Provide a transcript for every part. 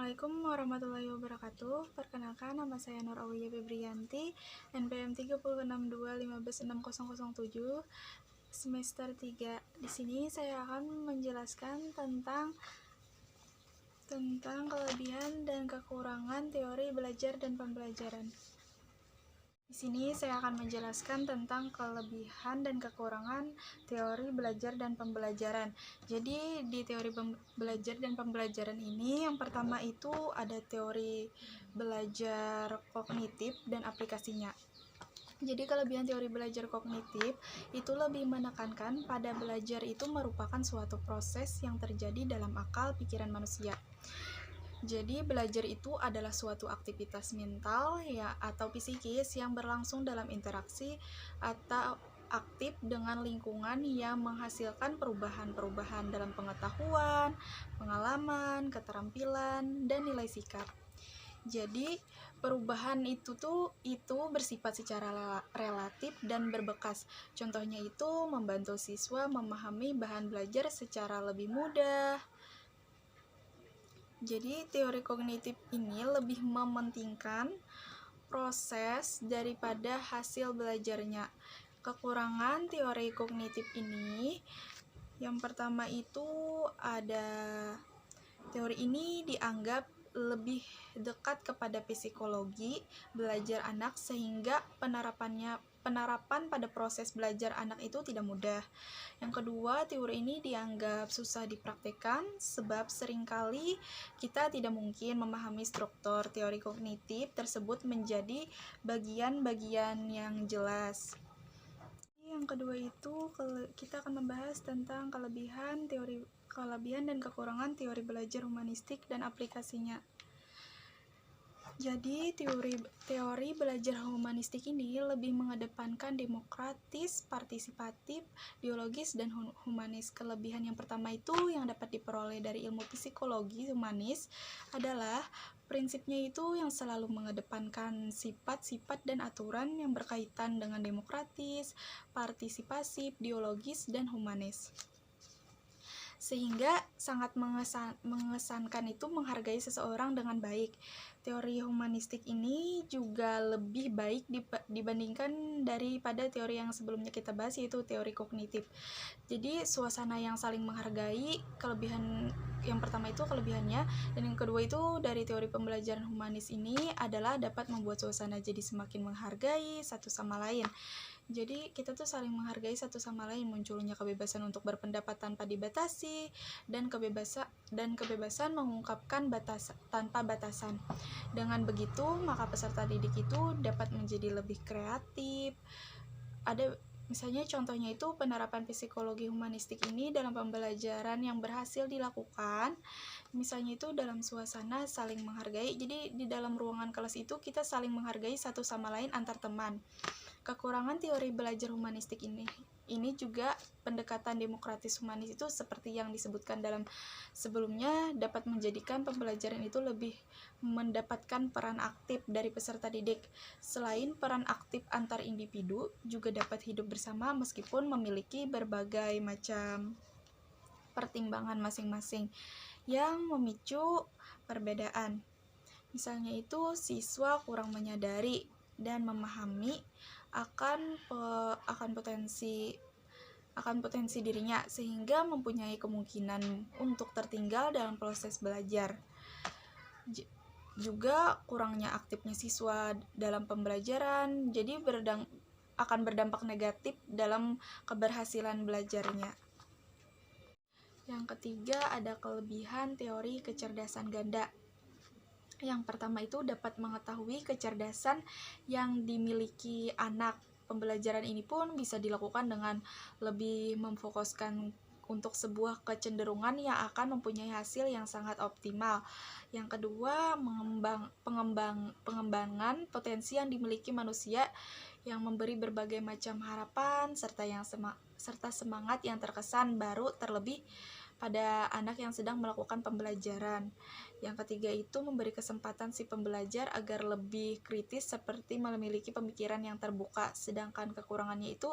Assalamualaikum warahmatullahi wabarakatuh. Perkenalkan, nama saya Nur Aulia Febrianti, NPM 36621560007, semester 3. Di sini saya akan menjelaskan tentang kelebihan dan kekurangan teori belajar dan pembelajaran. Di sini saya akan menjelaskan tentang kelebihan dan kekurangan teori belajar dan pembelajaran. Jadi di teori belajar dan pembelajaran ini yang pertama itu ada teori belajar kognitif dan aplikasinya. Jadi kelebihan teori belajar kognitif itu lebih menekankan pada belajar itu merupakan suatu proses yang terjadi dalam akal pikiran manusia. Jadi belajar itu adalah suatu aktivitas mental ya atau psikis yang berlangsung dalam interaksi atau aktif dengan lingkungan yang menghasilkan perubahan-perubahan dalam pengetahuan, pengalaman, keterampilan, dan nilai sikap. Jadi perubahan itu bersifat secara relatif dan berbekas. Contohnya itu membantu siswa memahami bahan belajar secara lebih mudah. Jadi teori kognitif ini lebih mementingkan proses daripada hasil belajarnya. Kekurangan teori kognitif ini yang pertama itu ada teori ini dianggap lebih dekat kepada psikologi belajar anak sehingga penerapan pada proses belajar anak itu tidak mudah. Yang kedua, teori ini dianggap susah dipraktekkan sebab seringkali kita tidak mungkin memahami struktur teori kognitif tersebut menjadi bagian-bagian yang jelas. Yang kedua itu kita akan membahas tentang kelebihan dan kekurangan teori belajar humanistik dan aplikasinya. Jadi teori belajar humanistik ini lebih mengedepankan demokratis, partisipatif, dialogis, dan humanis. Kelebihan yang pertama itu yang dapat diperoleh dari ilmu psikologi humanis adalah prinsipnya itu yang selalu mengedepankan sifat-sifat dan aturan yang berkaitan dengan demokratis, partisipasif, dialogis, dan humanis. Sehingga sangat mengesankan itu menghargai seseorang dengan baik. Teori humanistik ini juga lebih baik dibandingkan daripada teori yang sebelumnya kita bahas, yaitu teori kognitif. Jadi suasana yang saling menghargai, kelebihan yang pertama itu kelebihannya, dan yang kedua itu dari teori pembelajaran humanis ini adalah dapat membuat suasana jadi semakin menghargai satu sama lain. Jadi kita tuh saling menghargai satu sama lain, munculnya kebebasan untuk berpendapat tanpa dibatasi dan kebebasan mengungkapkan tanpa batasan. Dengan begitu, maka peserta didik itu dapat menjadi lebih kreatif. Ada misalnya contohnya itu penerapan psikologi humanistik ini dalam pembelajaran yang berhasil dilakukan. Misalnya itu dalam suasana saling menghargai. Jadi di dalam ruangan kelas itu kita saling menghargai satu sama lain antar teman. Kekurangan teori belajar humanistik ini juga pendekatan demokratis humanis itu seperti yang disebutkan dalam sebelumnya dapat menjadikan pembelajaran itu lebih mendapatkan peran aktif dari peserta didik. Selain peran aktif antar individu juga dapat hidup bersama meskipun memiliki berbagai macam pertimbangan masing-masing yang memicu perbedaan. Misalnya itu siswa kurang menyadari dan memahami akan potensi dirinya sehingga mempunyai kemungkinan untuk tertinggal dalam proses belajar. Juga kurangnya aktifnya siswa dalam pembelajaran jadi akan berdampak negatif dalam keberhasilan belajarnya. Yang ketiga ada kelebihan teori kecerdasan ganda. Yang pertama itu dapat mengetahui kecerdasan yang dimiliki anak. Pembelajaran ini pun bisa dilakukan dengan lebih memfokuskan untuk sebuah kecenderungan yang akan mempunyai hasil yang sangat optimal. Yang kedua, pengembangan potensi yang dimiliki manusia yang memberi berbagai macam harapan serta semangat yang terkesan baru terlebih pada anak yang sedang melakukan pembelajaran. Yang ketiga itu memberi kesempatan si pembelajar agar lebih kritis seperti memiliki pemikiran yang terbuka, sedangkan kekurangannya itu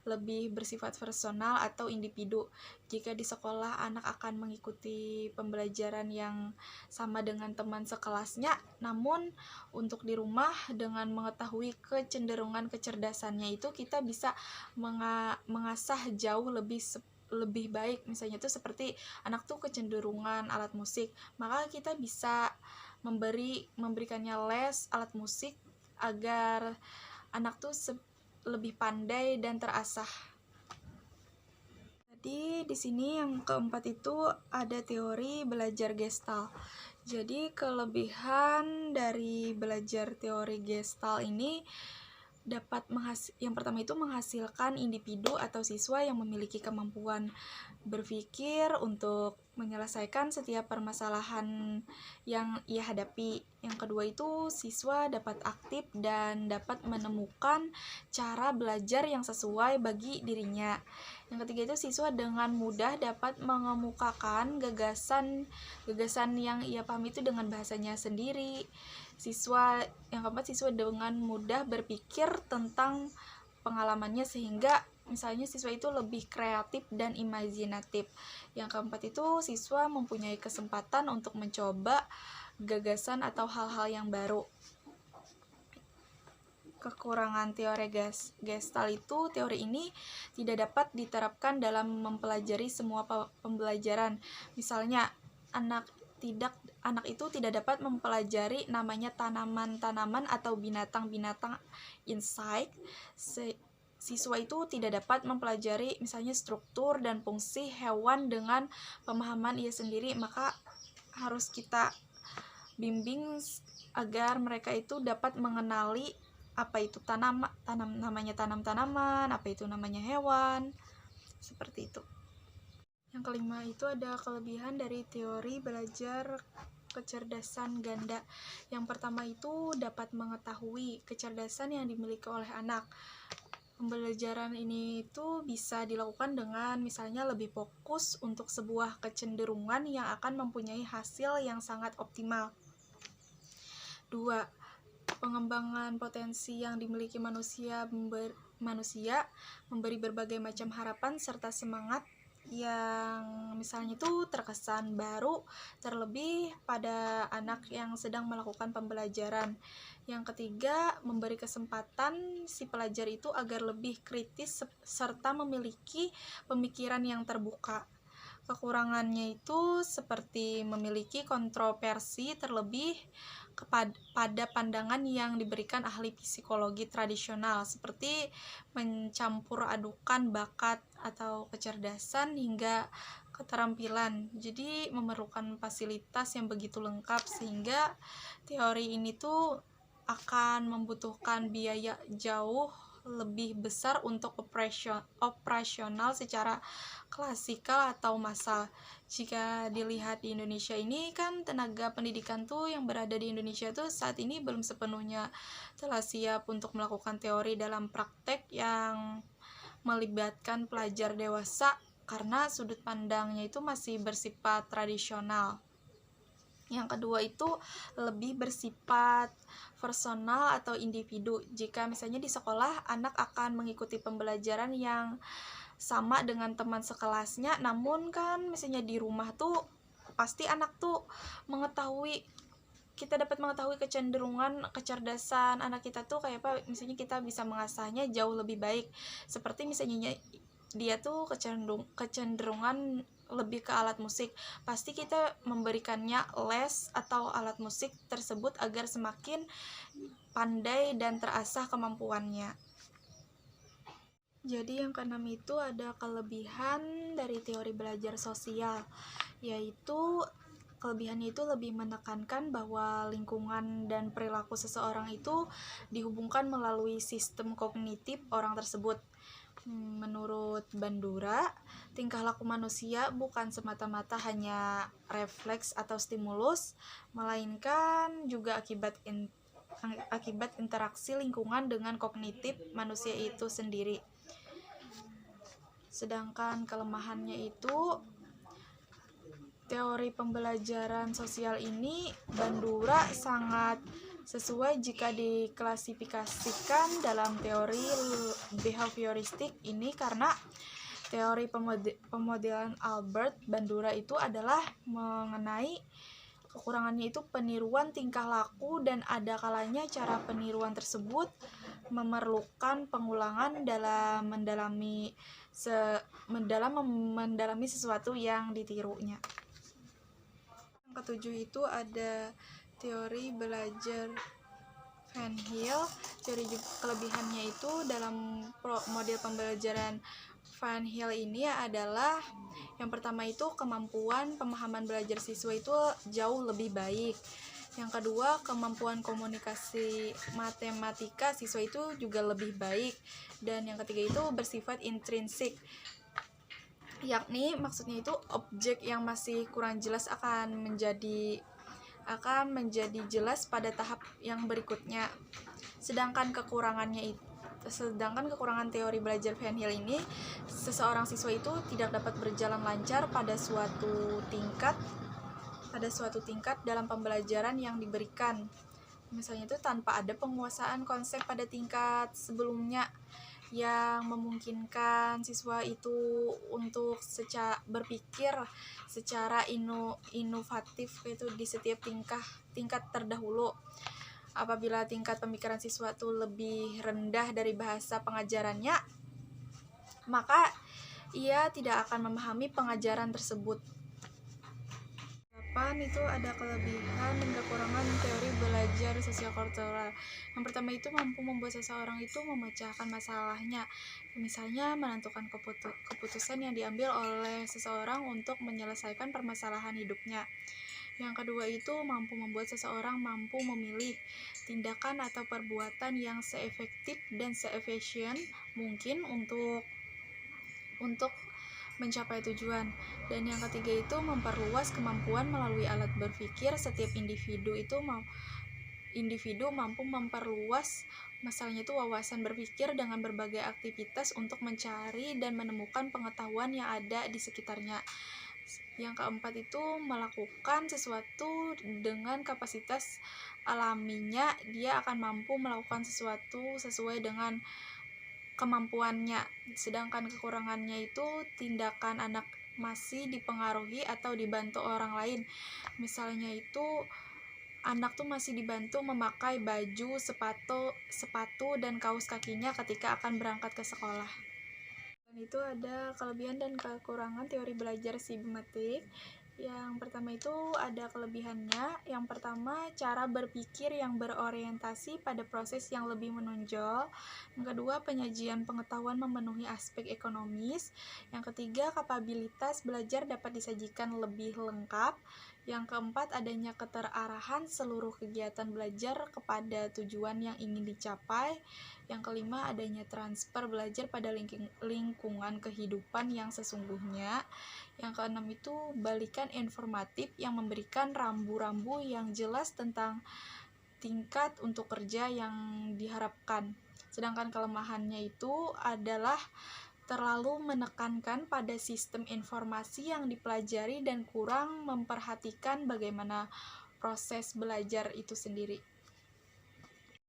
lebih bersifat personal atau individu. Jika di sekolah anak akan mengikuti pembelajaran yang sama dengan teman sekelasnya, namun untuk di rumah dengan mengetahui kecenderungan kecerdasannya itu kita bisa mengasah jauh lebih baik. Misalnya itu seperti anak tuh kecenderungan alat musik, maka kita bisa memberikannya les alat musik agar anak tuh lebih pandai dan terasah. Jadi di sini yang keempat itu ada teori belajar Gestalt. Jadi kelebihan dari belajar teori Gestalt ini yang pertama itu menghasilkan individu atau siswa yang memiliki kemampuan berpikir untuk menyelesaikan setiap permasalahan yang ia hadapi. Yang kedua itu siswa dapat aktif dan dapat menemukan cara belajar yang sesuai bagi dirinya. Yang ketiga itu siswa dengan mudah dapat mengemukakan gagasan yang ia pahami itu dengan bahasanya sendiri. Yang keempat, siswa dengan mudah berpikir tentang pengalamannya sehingga misalnya siswa itu lebih kreatif dan imajinatif. Yang keempat itu siswa mempunyai kesempatan untuk mencoba gagasan atau hal-hal yang baru. Kekurangan teori Gestalt itu, teori ini tidak dapat diterapkan dalam mempelajari semua pembelajaran. Misalnya, anak itu tidak dapat mempelajari namanya tanaman-tanaman atau binatang-binatang insect. Siswa itu tidak dapat mempelajari misalnya struktur dan fungsi hewan dengan pemahaman ia sendiri, maka harus kita bimbing agar mereka itu dapat mengenali apa itu namanya tanaman, apa itu namanya hewan, seperti itu. Yang kelima itu ada kelebihan dari teori belajar kecerdasan ganda. Yang pertama itu dapat mengetahui kecerdasan yang dimiliki oleh anak. Pembelajaran ini itu bisa dilakukan dengan misalnya lebih fokus untuk sebuah kecenderungan yang akan mempunyai hasil yang sangat optimal. 2. Pengembangan potensi yang dimiliki manusia memberi berbagai macam harapan serta semangat yang misalnya itu terkesan baru, terlebih pada anak yang sedang melakukan pembelajaran. Yang ketiga, memberi kesempatan si pelajar itu agar lebih kritis serta memiliki pemikiran yang terbuka. Kekurangannya itu seperti memiliki kontroversi terlebih pada pandangan yang diberikan ahli psikologi tradisional, seperti mencampur adukan bakat atau kecerdasan hingga keterampilan. Jadi memerlukan fasilitas yang begitu lengkap sehingga teori ini tuh akan membutuhkan biaya jauh lebih besar untuk operasional secara klasikal atau massal. Jika dilihat di Indonesia ini kan tenaga pendidikan tuh yang berada di Indonesia tuh saat ini belum sepenuhnya telah siap untuk melakukan teori dalam praktek yang melibatkan pelajar dewasa karena sudut pandangnya itu masih bersifat tradisional. Yang kedua itu lebih bersifat personal atau individu. Jika misalnya di sekolah anak akan mengikuti pembelajaran yang sama dengan teman sekelasnya, namun kan misalnya di rumah tuh pasti anak tuh kita dapat mengetahui kecenderungan kecerdasan anak kita tuh kayak apa. Misalnya kita bisa mengasahnya jauh lebih baik, seperti misalnya dia tuh kecenderungan lebih ke alat musik, pasti kita memberikannya les atau alat musik tersebut agar semakin pandai dan terasah kemampuannya. Jadi yang keenam itu ada kelebihan dari teori belajar sosial, yaitu kelebihannya itu lebih menekankan bahwa lingkungan dan perilaku seseorang itu dihubungkan melalui sistem kognitif orang tersebut. Menurut Bandura, tingkah laku manusia bukan semata-mata hanya refleks atau stimulus, melainkan juga akibat interaksi lingkungan dengan kognitif manusia itu sendiri. Sedangkan kelemahannya itu teori pembelajaran sosial ini Bandura sangat sesuai jika diklasifikasikan dalam teori behavioristik ini, karena teori pemodelan Albert Bandura itu adalah mengenai kekurangannya itu peniruan tingkah laku, dan ada kalanya cara peniruan tersebut memerlukan pengulangan dalam mendalami sesuatu yang ditirunya. Yang ketujuh itu ada teori belajar Van Hill. Teori kelebihannya itu dalam model pembelajaran Van Hill ini adalah yang pertama itu kemampuan pemahaman belajar siswa itu jauh lebih baik. Yang kedua, kemampuan komunikasi matematika siswa itu juga lebih baik. Dan yang ketiga itu bersifat intrinsik, yakni maksudnya itu objek yang masih kurang jelas akan menjadi jelas pada tahap yang berikutnya. Sedangkan kekurangan teori belajar Van Hill ini, seseorang siswa itu tidak dapat berjalan lancar pada suatu tingkat dalam pembelajaran yang diberikan. Misalnya itu tanpa ada penguasaan konsep pada tingkat sebelumnya yang memungkinkan siswa itu untuk berpikir secara inovatif itu di setiap tingkat terdahulu. Apabila tingkat pemikiran siswa itu lebih rendah dari bahasa pengajarannya, maka ia tidak akan memahami pengajaran tersebut. Itu ada kelebihan dan kekurangan teori belajar sosial-kultural. Yang pertama itu mampu membuat seseorang itu memecahkan masalahnya, misalnya menentukan keputusan yang diambil oleh seseorang untuk menyelesaikan permasalahan hidupnya. Yang kedua itu mampu membuat seseorang mampu memilih tindakan atau perbuatan yang seefektif dan seefisien mungkin untuk mencapai tujuan. Dan yang ketiga itu memperluas kemampuan melalui alat berpikir. Setiap individu mampu memperluas misalnya itu wawasan berpikir dengan berbagai aktivitas untuk mencari dan menemukan pengetahuan yang ada di sekitarnya. Yang keempat itu melakukan sesuatu dengan kapasitas alaminya, dia akan mampu melakukan sesuatu sesuai dengan kemampuannya. Sedangkan kekurangannya itu tindakan anak masih dipengaruhi atau dibantu orang lain. Misalnya itu anak tuh masih dibantu memakai baju, sepatu dan kaos kakinya ketika akan berangkat ke sekolah. Dan itu ada kelebihan dan kekurangan teori belajar simetrik. Yang pertama itu ada kelebihannya. Yang pertama, cara berpikir yang berorientasi pada proses yang lebih menonjol. Yang kedua, penyajian pengetahuan memenuhi aspek ekonomis. Yang ketiga, kapabilitas belajar dapat disajikan lebih lengkap. Yang keempat, adanya keterarahan seluruh kegiatan belajar kepada tujuan yang ingin dicapai. Yang kelima, adanya transfer belajar pada lingkungan kehidupan yang sesungguhnya. Yang keenam itu balikan informatif yang memberikan rambu-rambu yang jelas tentang tingkat untuk kerja yang diharapkan. Sedangkan kelemahannya itu adalah terlalu menekankan pada sistem informasi yang dipelajari dan kurang memperhatikan bagaimana proses belajar itu sendiri.